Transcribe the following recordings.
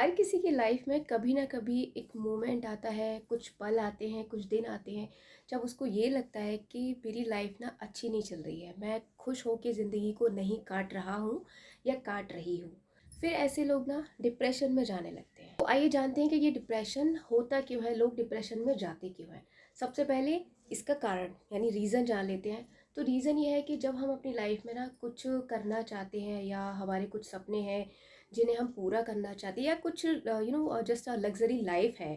हर किसी की लाइफ में कभी ना कभी एक मोमेंट आता है, कुछ पल आते हैं, कुछ दिन आते हैं जब उसको ये लगता है कि मेरी लाइफ ना अच्छी नहीं चल रही है, मैं खुश होकर ज़िंदगी को नहीं काट रहा हूँ या काट रही हूँ। फिर ऐसे लोग ना डिप्रेशन में जाने लगते हैं। तो आइए जानते हैं कि ये डिप्रेशन होता क्यों है, लोग डिप्रेशन में जाते क्यों हैं। सबसे पहले इसका कारण यानी रीज़न जान लेते हैं। तो रीज़न ये है कि जब हम अपनी लाइफ में ना कुछ करना चाहते हैं या हमारे कुछ सपने हैं जिन्हें हम पूरा करना चाहते हैं, या कुछ जस्ट लग्जरी लाइफ है,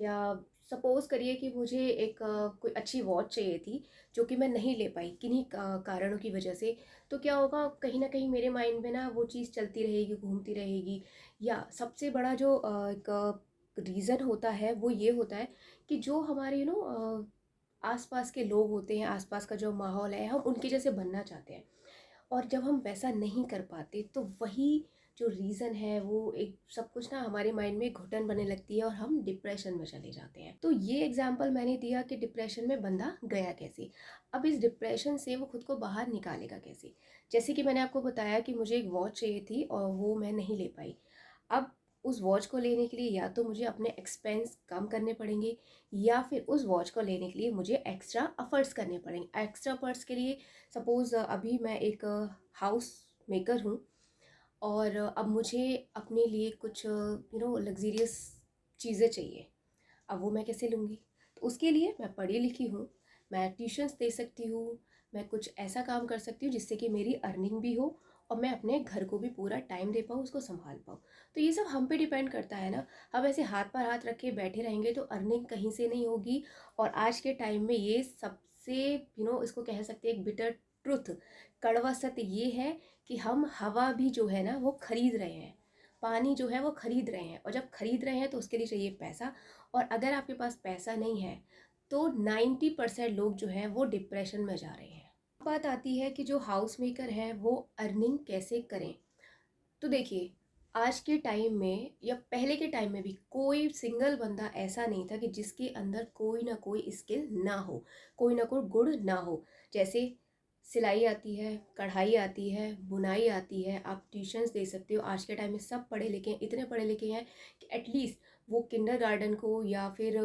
या सपोज़ करिए कि मुझे एक कोई अच्छी वॉच चाहिए थी जो कि मैं नहीं ले पाई किन्हीं कारणों की वजह से। तो क्या होगा, कहीं ना कहीं मेरे माइंड में ना वो चीज़ चलती रहेगी, घूमती रहेगी। या सबसे बड़ा जो एक रीज़न होता है वो ये होता है कि जो हमारे आसपास के लोग होते हैं, आसपास का जो माहौल है, हम उनके जैसे बनना चाहते हैं। और जब हम वैसा नहीं कर पाते तो वही जो रीज़न है वो एक सब कुछ ना हमारे माइंड में घुटन बनने लगती है और हम डिप्रेशन में चले जाते हैं। तो ये एग्जाम्पल मैंने दिया कि डिप्रेशन में बंदा गया कैसे। अब इस डिप्रेशन से वो खुद को बाहर निकालेगा कैसे। जैसे कि मैंने आपको बताया कि मुझे एक वॉच चाहिए थी और वो मैं नहीं ले पाई। अब उस वॉच को लेने के लिए या तो मुझे अपने एक्सपेंस कम करने पड़ेंगे, या फिर उस वॉच को लेने के लिए मुझे एक्स्ट्रा एफर्ट्स करने पड़ेंगे। एक्स्ट्रा एफर्ट्स के लिए सपोज़ अभी मैं एक हाउस मेकर हूँ और अब मुझे अपने लिए कुछ लग्जीरियस चीज़ें चाहिए। अब वो मैं कैसे लूँगी? तो उसके लिए मैं पढ़ी लिखी हूँ, मैं ट्यूशन्स दे सकती हूँ, मैं कुछ ऐसा काम कर सकती हूँ जिससे कि मेरी अर्निंग भी हो और मैं अपने घर को भी पूरा टाइम दे पाऊँ, उसको संभाल पाऊँ। तो ये सब हम पे डिपेंड करता है ना। हम ऐसे हाथ पर हाथ रख के बैठे रहेंगे तो अर्निंग कहीं से नहीं होगी। और आज के टाइम में ये सबसे इसको कह सकते हैं एक बिटर ट्रुथ, कड़वा सत्य ये है कि हम हवा भी जो है ना वो खरीद रहे हैं, पानी जो है वो खरीद रहे हैं। और जब खरीद रहे हैं तो उसके लिए चाहिए पैसा। और अगर आपके पास पैसा नहीं है तो 90% लोग जो हैं वो डिप्रेशन में जा रहे हैं। बात आती है कि जो हाउस मेकर है वो अर्निंग कैसे करें। तो देखिए, आज के टाइम में या पहले के टाइम में भी कोई सिंगल बंदा ऐसा नहीं था कि जिसके अंदर कोई ना कोई स्किल ना हो, कोई ना कोई गुण ना हो। जैसे सिलाई आती है, कढ़ाई आती है, बुनाई आती है, आप ट्यूशन्स दे सकते हो। आज के टाइम में सब पढ़े लिखे हैं, इतने पढ़े लिखे हैं कि एटलीस्ट वो किंडरगार्टन को या फिर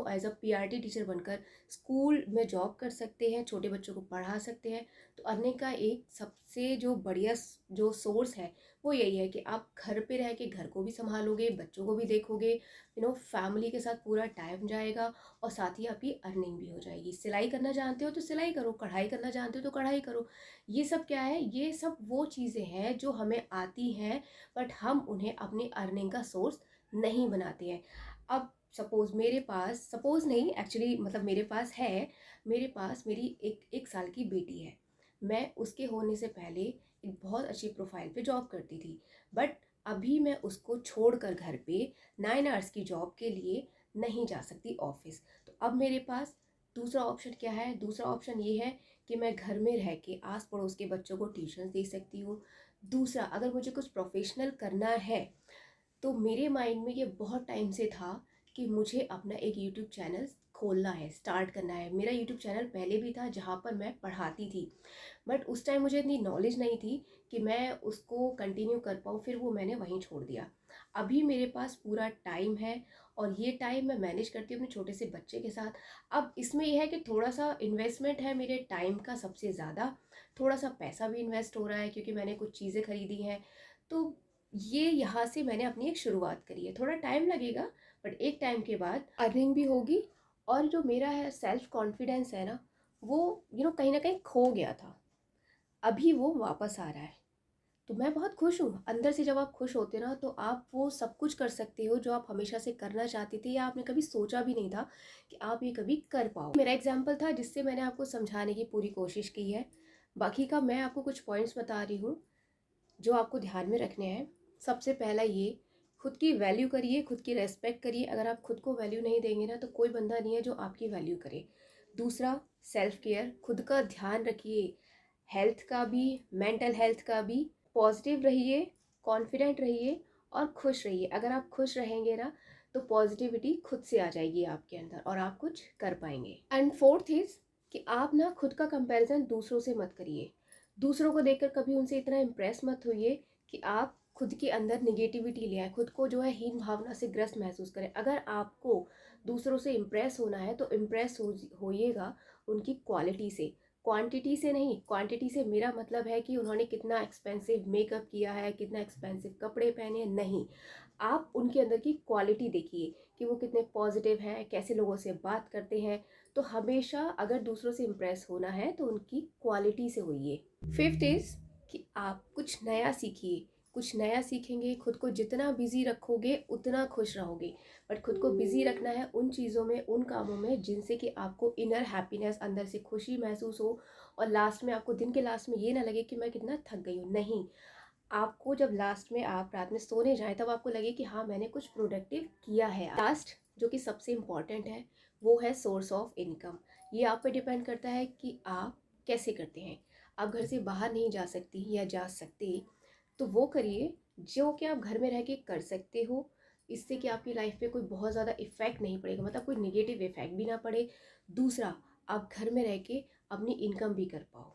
एज अ पीआरटी टीचर बनकर स्कूल में जॉब कर सकते हैं, छोटे बच्चों को पढ़ा सकते हैं। तो अर्निंग का एक सबसे जो बढ़िया जो सोर्स है वो यही है कि आप घर पे रह के घर को भी संभालोगे, बच्चों को भी देखोगे, फैमिली के साथ पूरा टाइम जाएगा और साथ ही आपकी अर्निंग भी हो जाएगी। सिलाई करना जानते हो तो सिलाई करो, कढ़ाई करना जानते हो तो कढ़ाई करो। ये सब क्या है, ये सब वो चीज़ें हैं जो हमें आती हैं, बट हम उन्हें अपनी अर्निंग का सोर्स नहीं बनाते हैं। अब सपोज़ मेरे पास, सपोज़ नहीं एक्चुअली, मतलब मेरे पास है, मेरे पास मेरी एक साल की बेटी है। मैं उसके होने से पहले एक बहुत अच्छी प्रोफाइल पे जॉब करती थी, बट अभी मैं उसको छोड़कर घर पे 9 आवर्स की जॉब के लिए नहीं जा सकती ऑफिस। तो अब मेरे पास दूसरा ऑप्शन क्या है? दूसरा ऑप्शन ये है कि मैं घर में रह के आस पड़ोस के बच्चों को ट्यूशन दे सकती हूँ। दूसरा, अगर मुझे कुछ प्रोफेशनल करना है तो मेरे माइंड में ये बहुत टाइम से था कि मुझे अपना एक यूट्यूब चैनल खोलना है, स्टार्ट करना है। मेरा यूट्यूब चैनल पहले भी था जहाँ पर मैं पढ़ाती थी, बट उस टाइम मुझे इतनी नॉलेज नहीं थी कि मैं उसको कंटिन्यू कर पाऊँ, फिर वो मैंने वहीं छोड़ दिया। अभी मेरे पास पूरा टाइम है और ये टाइम मैं मैनेज करती हूँ अपने छोटे से बच्चे के साथ। अब इसमें यह है कि थोड़ा सा इन्वेस्टमेंट है मेरे टाइम का सबसे ज़्यादा, थोड़ा सा पैसा भी इन्वेस्ट हो रहा है क्योंकि मैंने कुछ चीज़ें खरीदी हैं। तो ये यहाँ से मैंने अपनी एक शुरुआत करी है। थोड़ा टाइम लगेगा बट एक टाइम के बाद अर्निंग भी होगी। और जो मेरा है सेल्फ कॉन्फिडेंस है ना, वो कहीं ना कहीं खो गया था, अभी वो वापस आ रहा है। तो मैं बहुत खुश हूँ अंदर से। जब आप खुश होते ना तो आप वो सब कुछ कर सकते हो जो आप हमेशा से करना चाहते थे या आपने कभी सोचा भी नहीं था कि आप ये कभी कर पाओ। मेरा एग्जाम्पल था जिससे मैंने आपको समझाने की पूरी कोशिश की है। बाकी का मैं आपको कुछ पॉइंट्स बता रही हूँ जो आपको ध्यान में रखने हैं। सबसे पहला ये, खुद की वैल्यू करिए, खुद की रेस्पेक्ट करिए। अगर आप खुद को वैल्यू नहीं देंगे ना तो कोई बंदा नहीं है जो आपकी वैल्यू करे। दूसरा, सेल्फ केयर, खुद का ध्यान रखिए, हेल्थ का भी, मेंटल हेल्थ का भी। पॉजिटिव रहिए, कॉन्फिडेंट रहिए और खुश रहिए। अगर आप खुश रहेंगे ना तो पॉजिटिविटी खुद से आ जाएगी आपके अंदर और आप कुछ कर पाएंगे। एंड फोर्थ इज कि आप ना खुद का कंपैरिजन दूसरों से मत करिए। दूसरों को देखकर कभी उनसे इतना इम्प्रेस मत होइए कि आप खुद के अंदर निगेटिविटी ले आए, खुद को जो है हीन भावना से ग्रस्त महसूस करें। अगर आपको दूसरों से इम्प्रेस होना है तो इम्प्रेस होइएगा उनकी क्वालिटी से, क्वांटिटी से नहीं। क्वांटिटी से मेरा मतलब है कि उन्होंने कितना एक्सपेंसिव मेकअप किया है, कितना एक्सपेंसिव कपड़े पहने हैं, नहीं। आप उनके अंदर की क्वालिटी देखिए कि वो कितने पॉजिटिव हैं, कैसे लोगों से बात करते हैं। तो हमेशा अगर दूसरों से इम्प्रेस होना है तो उनकी क्वालिटी से होइए। फिफ्थ इज़ कि आप कुछ नया सीखिए। कुछ नया सीखेंगे, खुद को जितना बिजी रखोगे उतना खुश रहोगे। बट खुद को बिजी रखना है उन चीज़ों में, उन कामों में जिनसे कि आपको इनर हैप्पीनेस, अंदर से खुशी महसूस हो, और लास्ट में आपको, दिन के लास्ट में ये ना लगे कि मैं कितना थक गई हूँ। नहीं, आपको जब लास्ट में आप रात में सोने जाएं तब आपको लगे कि हाँ मैंने कुछ प्रोडक्टिव किया है। लास्ट जो कि सबसे इम्पॉर्टेंट है वो है सोर्स ऑफ इनकम। ये आप पे डिपेंड करता है कि आप कैसे करते हैं। आप घर से बाहर नहीं जा सकती या जा सकते तो वो करिए जो कि आप घर में रह के कर सकते हो। इससे कि आपकी लाइफ पे कोई बहुत ज़्यादा इफ़ेक्ट नहीं पड़ेगा, मतलब कोई नेगेटिव इफ़ेक्ट भी ना पड़े। दूसरा, आप घर में रह के अपनी इनकम भी कर पाओ।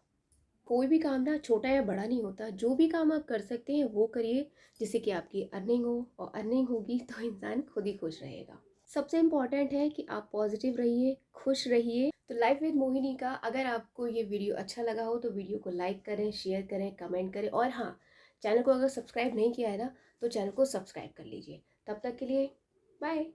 कोई भी काम ना छोटा या बड़ा नहीं होता, जो भी काम आप कर सकते हैं वो करिए, जिससे कि आपकी अर्निंग हो, और अर्निंग होगी तो इंसान खुद ही खुश रहेगा। सबसे इम्पॉर्टेंट है कि आप पॉजिटिव रहिए, खुश रहिए। तो लाइफ विद मोहिनी का अगर आपको ये वीडियो अच्छा लगा हो तो वीडियो को लाइक करें, शेयर करें, कमेंट करें, और हाँ, चैनल को अगर सब्सक्राइब नहीं किया है ना तो चैनल को सब्सक्राइब कर लीजिए। तब तक के लिए बाय।